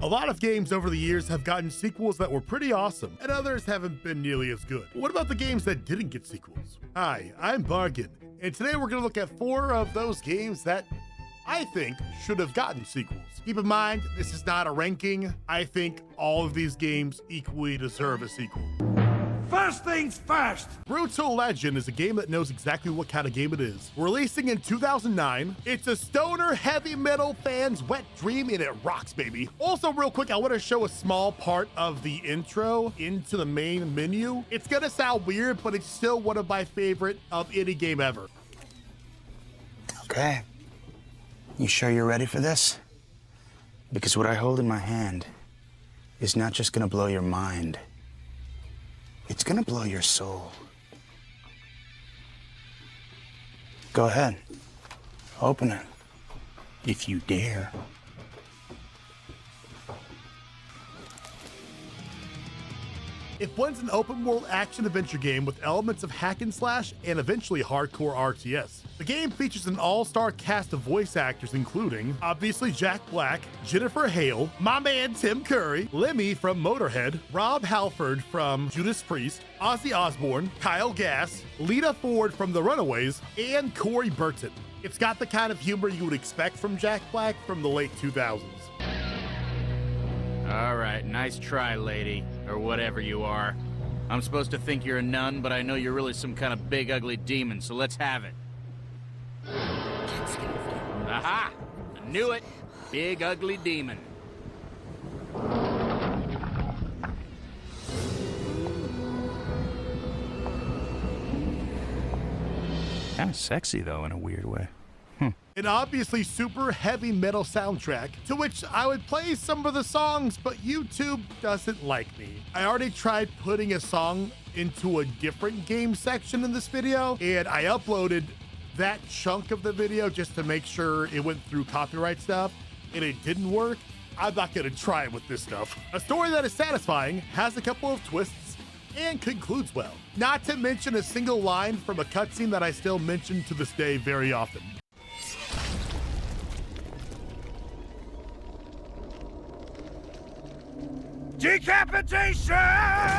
A lot of games over the years have gotten sequels that were pretty awesome, and others haven't been nearly as good. But what about the games that didn't get sequels? Hi, I'm Bargain, and today we're gonna look at 4 of those games that I think should have gotten sequels. Keep in mind, this is not a ranking. I think all of these games equally deserve a sequel. First things first! Brutal Legend is a game that knows exactly what kind of game it is. Releasing in 2009, it's a stoner heavy metal fan's wet dream and it rocks, baby. Also, real quick, I want to show a small part of the intro into the main menu. It's gonna sound weird, but it's still one of my favorite of any game ever. Okay. You sure you're ready for this? Because what I hold in my hand is not just gonna blow your mind. It's gonna blow your soul. Go ahead. Open it. If you dare. If one's an open world action adventure game with elements of hack and slash and eventually hardcore RTS. The game features an all-star cast of voice actors including, obviously, Jack Black, Jennifer Hale, my man Tim Curry, Lemmy from Motorhead, Rob Halford from Judas Priest, Ozzy Osbourne, Kyle Gass, Lita Ford from The Runaways, and Corey Burton. It's got the kind of humor you would expect from Jack Black from the late 2000s. All right, nice try, lady, or whatever you are. I'm supposed to think you're a nun, but I know you're really some kind of big, ugly demon, so let's have it. Aha! I knew it! Big, ugly demon. Kind of sexy, though, in a weird way. An obviously super heavy metal soundtrack, to which I would play some of the songs, but YouTube doesn't like me. I already tried putting a song into a different game section in this video, and I uploaded that chunk of the video just to make sure it went through copyright stuff, and it didn't work. I'm not gonna try it with this stuff. A story that is satisfying, has a couple of twists, and concludes well. Not to mention a single line from a cutscene that I still mention to this day very often. Decapitation!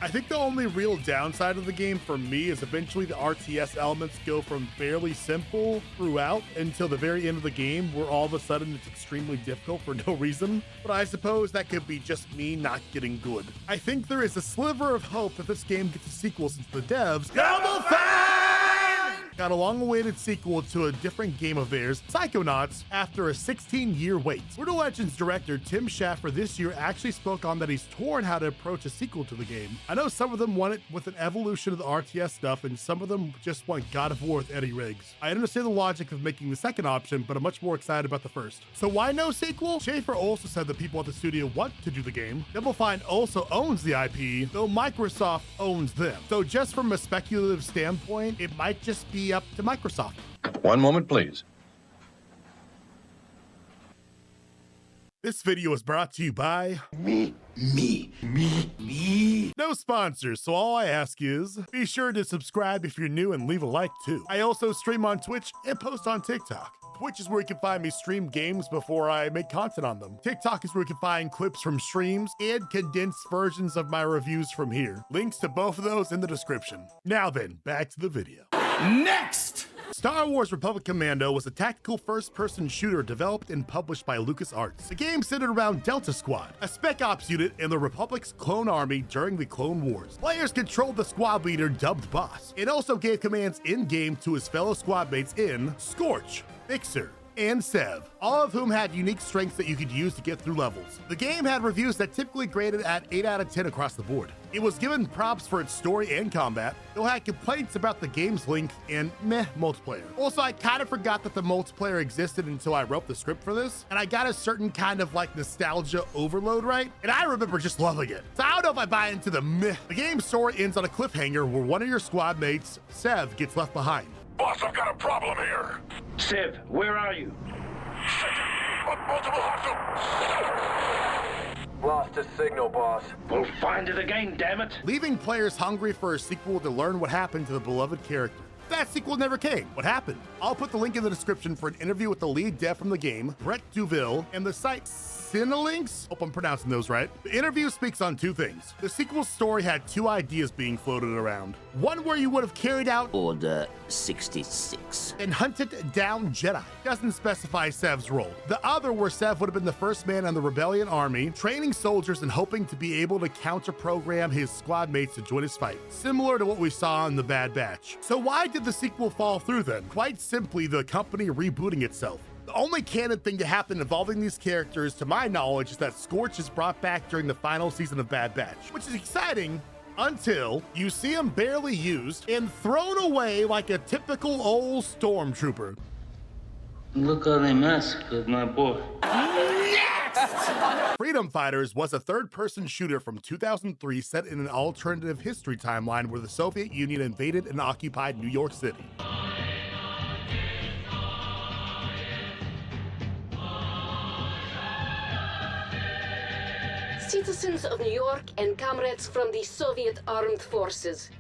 I think the only real downside of the game for me is eventually the RTS elements go from fairly simple throughout until the very end of the game where all of a sudden it's extremely difficult for no reason. But I suppose that could be just me not getting good. I think there is a sliver of hope that this game gets a sequel since the devs Double Fine! got a long-awaited sequel to a different game of theirs, Psychonauts, after a 16-year wait. Brutal Legends director Tim Schafer this year actually spoke on that he's torn how to approach a sequel to the game. I know some of them want it with an evolution of the RTS stuff, and some of them just want God of War with Eddie Riggs. I understand the logic of making the second option, but I'm much more excited about the first. So why no sequel? Schafer also said that people at the studio want to do the game. Double Fine also owns the IP, though Microsoft owns them. So just from a speculative standpoint, it might just be up to Microsoft. One moment, please. This video is brought to you by Me. no sponsors, so all I ask is be sure to subscribe if you're new and leave a like too. I also stream on Twitch and post on TikTok. Twitch is where you can find me stream games before I make content on them. TikTok is where you can find clips from streams and condensed versions of my reviews from here. Links to both of those in the description. Now then, back to the video. Next! Star Wars Republic Commando was a tactical first-person shooter developed and published by LucasArts. The game centered around Delta Squad, a spec ops unit in the Republic's clone army during the Clone Wars. Players controlled the squad leader dubbed Boss. It also gave commands in-game to his fellow squad mates in Scorch, Mixer, and Sev, all of whom had unique strengths that you could use to get through levels. The game had reviews that typically graded at 8 out of 10 across the board. It was given props for its story and combat, though had complaints about the game's length and meh multiplayer. Also, I kind of forgot that the multiplayer existed until I wrote the script for this, and I got a certain kind of like nostalgia overload, right? And I remember just loving it. So I don't know if I buy into the meh. The game's story ends on a cliffhanger where one of your squad mates, Sev, gets left behind. Boss, I've got a problem here. Sev, where are you? Multiple hostiles. the signal, boss. We'll find it again, damn it. leaving players hungry for a sequel to learn what happened to the beloved character. That sequel never came. What happened? I'll put the link in the description for an interview with the lead dev from the game, Brett Duville, and the site Cinelinx. Hope I'm pronouncing those right. The interview speaks on two things. The sequel story had two ideas being floated around. One where you would have carried out Order 66. and hunted down Jedi. Doesn't specify Sev's role. The other where Sev would have been the first man on the rebellion army, training soldiers and hoping to be able to counter-program his squad mates to join his fight, similar to what we saw in the Bad Batch. So why did the sequel fall through then? Quite simply, the company rebooting itself. The only canon thing to happen involving these characters, to my knowledge, is that Scorch is brought back during the final season of Bad Batch, which is exciting until you see him barely used and thrown away like a typical old stormtrooper. Look how they massacred my boy. Freedom Fighters was a third-person shooter from 2003 set in an alternative history timeline where the Soviet Union invaded and occupied New York City. Citizens of New York and comrades from the Soviet Armed Forces,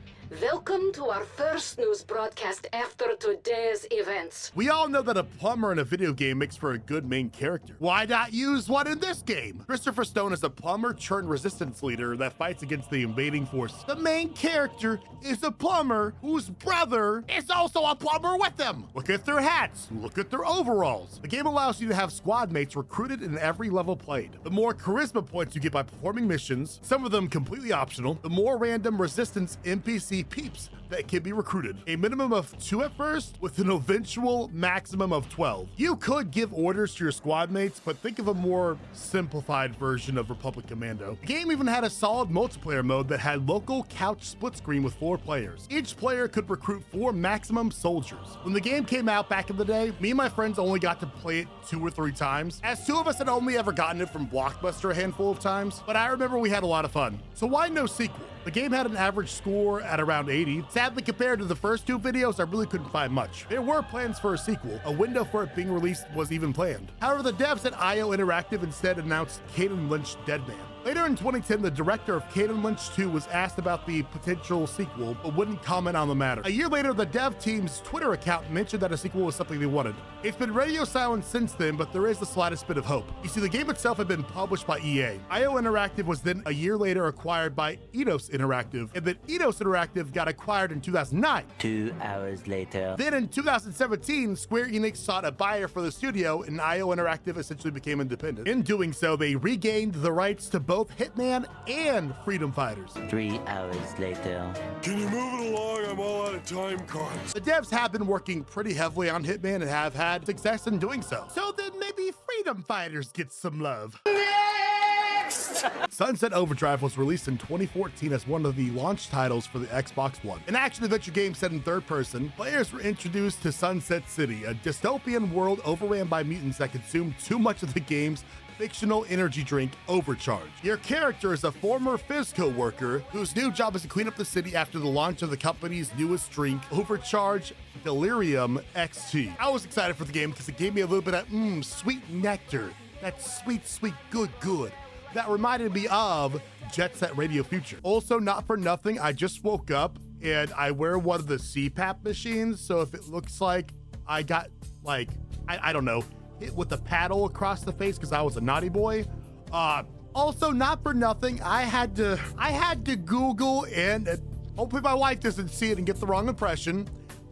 welcome to our first news broadcast after today's events. We all know that a plumber in a video game makes for a good main character. Why not use one in this game? Christopher Stone is a plumber turned resistance leader that fights against the invading force. The main character is a plumber whose brother is also a plumber with them. Look at their hats, look at their overalls. The game allows you to have squad mates recruited in every level played. The more charisma points you get by performing missions, some of them completely optional, the more random resistance NPC peeps that can be recruited. A minimum of 2 at first, with an eventual maximum of 12. You could give orders to your squad mates, but think of a more simplified version of Republic Commando. The game even had a solid multiplayer mode that had local couch split screen with 4 players. Each player could recruit 4 maximum soldiers. When the game came out back in the day, me and my friends only got to play it 2 or 3 times, as 2 of us had only ever gotten it from Blockbuster a handful of times, but I remember we had a lot of fun. So why no sequel? The game had an average score at around 80. Sadly, compared to the first 2 videos, I really couldn't find much. There were plans for a sequel. A window for it being released was even planned. However, the devs at IO Interactive instead announced Kane & Lynch Deadman. Later in 2010, the director of Kane & Lynch 2 was asked about the potential sequel, but wouldn't comment on the matter. A year later, the dev team's Twitter account mentioned that a sequel was something they wanted. It's been radio silent since then, but there is the slightest bit of hope. You see, the game itself had been published by EA. IO Interactive was then a year later acquired by Eidos Interactive, and then Eidos Interactive got acquired in 2009. 2 hours later. Then in 2017, Square Enix sought a buyer for the studio, and IO Interactive essentially became independent. In doing so, they regained the rights to both Hitman and Freedom Fighters. 3 hours later. Can you move it along? I'm all out of time cards. The devs have been working pretty heavily on Hitman and have had success in doing so. So then maybe Freedom Fighters gets some love. Next! Sunset Overdrive was released in 2014 as one of the launch titles for the Xbox One. An action-adventure game set in third person, players were introduced to Sunset City, a dystopian world overran by mutants that consumed too much of the game's fictional energy drink, Overcharge. Your character is a former Fizco worker whose new job is to clean up the city after the launch of the company's newest drink, Overcharge Delirium XT. I was excited for the game because it gave me a little bit of sweet nectar. That sweet, good. That reminded me of Jet Set Radio Future. Also, not for nothing, I just woke up and I wear one of the CPAP machines, so if it looks like I got, like, I don't know, hit with a paddle across the face because I was a naughty boy. Also, not for nothing, I had to Google, and hopefully my wife doesn't see it and get the wrong impression.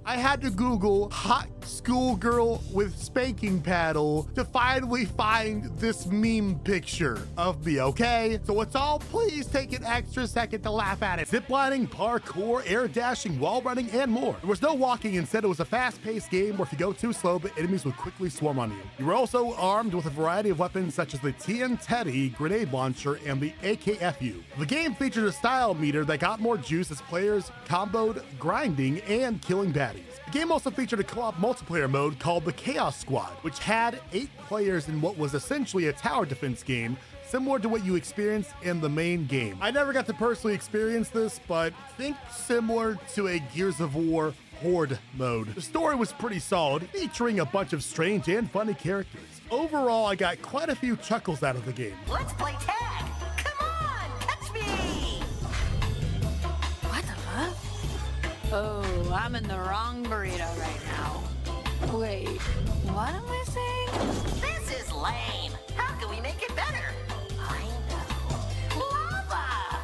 I had to Google hot schoolgirl with spanking paddle to finally find this meme picture of me, okay? So let's all please take an extra second to laugh at it. Ziplining, parkour, air dashing, wall running, and more. There was no walking. Instead, it was a fast-paced game where if you go too slow, the enemies would quickly swarm on you. You were also armed with a variety of weapons such as the TN-Teddy grenade launcher and the AKFU. The game featured a style meter that got more juice as players comboed grinding and killing baddies. The game also featured a co-op multiplayer mode called the Chaos Squad, which had 8 players in what was essentially a tower defense game, similar to what you experienced in the main game. I never got to personally experience this, but think similar to a Gears of War Horde mode. The story was pretty solid, featuring a bunch of strange and funny characters. Overall, I got quite a few chuckles out of the game. Let's play tag! Come I'm in the wrong burrito right now. Wait, what am I saying? This is lame. How can we make it better? I know. Lava!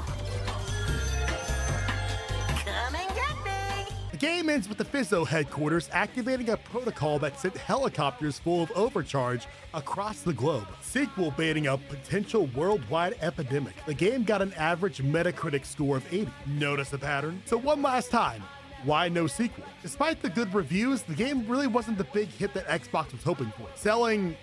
Come and get me! The game ends with the Fizzo headquarters activating a protocol that sent helicopters full of overcharge across the globe, sequel baiting a potential worldwide epidemic. The game got an average Metacritic score of 80. Notice a pattern? So one last time, why no sequel? Despite the good reviews, the game really wasn't the big hit that Xbox was hoping for, selling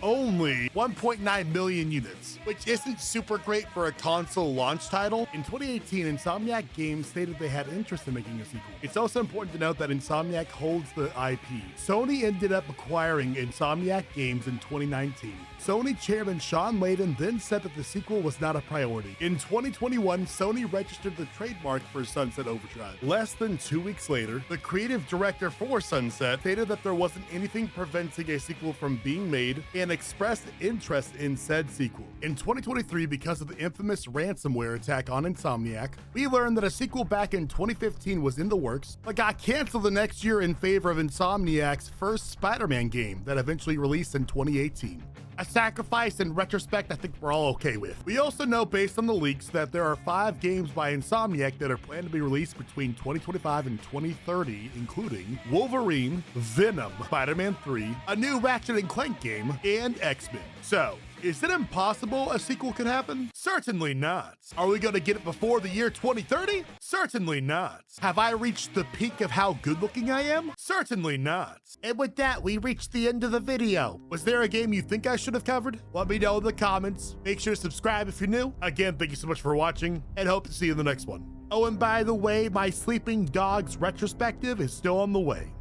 only 1.9 million units, which isn't super great for a console launch title. In 2018, Insomniac Games stated they had interest in making a sequel. It's also important to note that Insomniac holds the IP. Sony ended up acquiring Insomniac Games in 2019. Sony chairman Sean Layden then said that the sequel was not a priority. In 2021, Sony registered the trademark for Sunset Overdrive. Less than 2 weeks later, the creative director for Sunset stated that there wasn't anything preventing a sequel from being made and expressed interest in said sequel. In 2023, because of the infamous ransomware attack on Insomniac, we learned that a sequel back in 2015 was in the works, but got canceled the next year in favor of Insomniac's first Spider-Man game that eventually released in 2018. A sacrifice in retrospect I think we're all okay with. We also know based on the leaks that there are 5 games by Insomniac that are planned to be released between 2025 and 2030, including Wolverine, Venom, Spider-Man 3, a new Ratchet & Clank game, and X-Men. So, is it impossible a sequel could happen? Certainly not. Are we going to get it before the year 2030? Certainly not. Have I reached the peak of how good looking I am? Certainly not. And with that, we reached the end of the video. Was there a game you think I should have covered? Let me know in the comments. Make sure to subscribe if you're new. Again, thank you so much for watching, and hope to see you in the next one. Oh, and by the way, my Sleeping Dogs retrospective is still on the way.